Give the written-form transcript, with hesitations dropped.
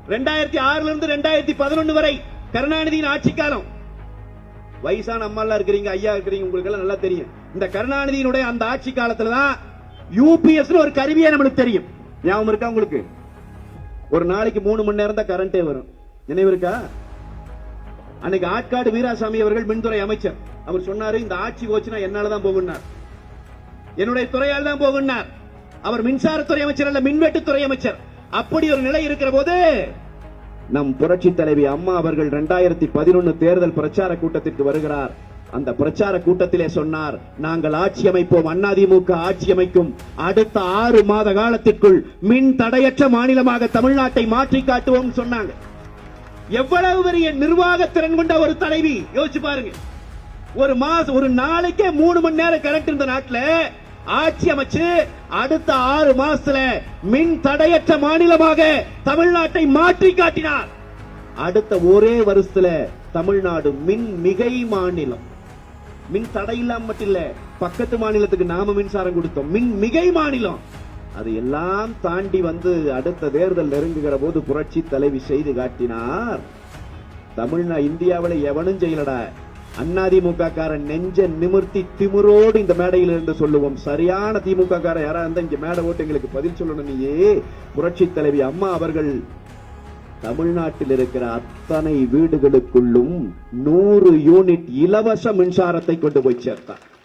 2006 இருந்து 2011 வரை கருணாநிதியின் ஆட்சி காலம். வயசான அம்மா எல்லாம் இருக்கிறீங்க, ஐயா இருக்கிறீங்க, உங்களுக்கு எல்லாம் நல்லா தெரியும். இந்த கருணாநிதியினுடைய அந்த ஆட்சி காலத்துல தான் யூபிஎஸ் ஒரு கருவியே நம்மளுக்கு தெரியும். ஞாபகம் இருக்கா உங்களுக்கு? ஒரு நாளைக்கு 3 மணி நேரம் தான் கரண்டே வரும். நினைவு இருக்கா? அன்னைக்கு ஆற்காடு வீராசாமி அவர்கள் மின்துறை அமைச்சர், அவர் சொன்னாரு, இந்த ஆட்சி போச்சுன்னா என்னாலதான் போகுன்னார், என்னுடைய துறையால் தான் போகுன்னார். அவர் மின்சாரத்துறை அமைச்சர் அல்ல, மின்வெட்டுத்துறை அமைச்சர். அப்படி ஒரு நிலை இருக்கிற போது நம் புரட்சி தலைவி அம்மா அவர்கள் 2011 தேர்தல் பிரச்சார கூட்டத்திற்கு வருகிறார். அந்த பிரச்சார கூட்டத்திலே சொன்னார், நாங்கள் ஆட்சி அமைப்போம், அதிமுக ஆட்சி அமைக்கும், அடுத்த 6 மாத காலத்திற்குள் மின் தடையற்ற மாநிலமாக தமிழ்நாட்டை மாற்றி காட்டுவோம் சொன்னாங்க. எவ்வளவு பெரிய நிர்வாக திறன் கொண்ட ஒரு தலைவி, யோசிச்சு பாருங்க. ஒரு நாளைக்கே 3 மணி நேரம் கரண்ட் இருந்த நாட்டில் ஆட்சி அமைச்சு அடுத்த 6 மாசத்துல மின் தடையற்ற மாநிலமாக தமிழ்நாட்டை மாற்றி காட்டினார். அடுத்த ஒரே வருஷத்துல தமிழ்நாடு மின் மிகை மாநிலம். மின் தடை இல்லாம மட்டும் இல்ல, பக்கத்து மாநிலத்துக்கு நாம மின்சாரம் கொடுத்தோம். மின் மிகை மாநிலம். அது எல்லாம் தாண்டி வந்து அடுத்த தேர்தல் நெருங்குகிற போது புரட்சி தலைவி செய்து காட்டினார். இந்தியாவில் எவனும் செய்யலடா. அதிமுக காரன் நெஞ்ச நிமிர்த்தி திமிரோடு இந்த மேடையில் இருந்து சொல்லுவோம், சரியான திமுக காரன் யாரா இருந்தா இங்க மேடை ஓட்டு எங்களுக்கு பதில் சொல்லணும். நீயே புரட்சி தலைவி அம்மா அவர்கள் தமிழ்நாட்டில் இருக்கிற அத்தனை வீடுகளுக்குள்ளும் 100 யூனிட் இலவச மின்சாரத்தை கொண்டு போய் சேர்த்தார்.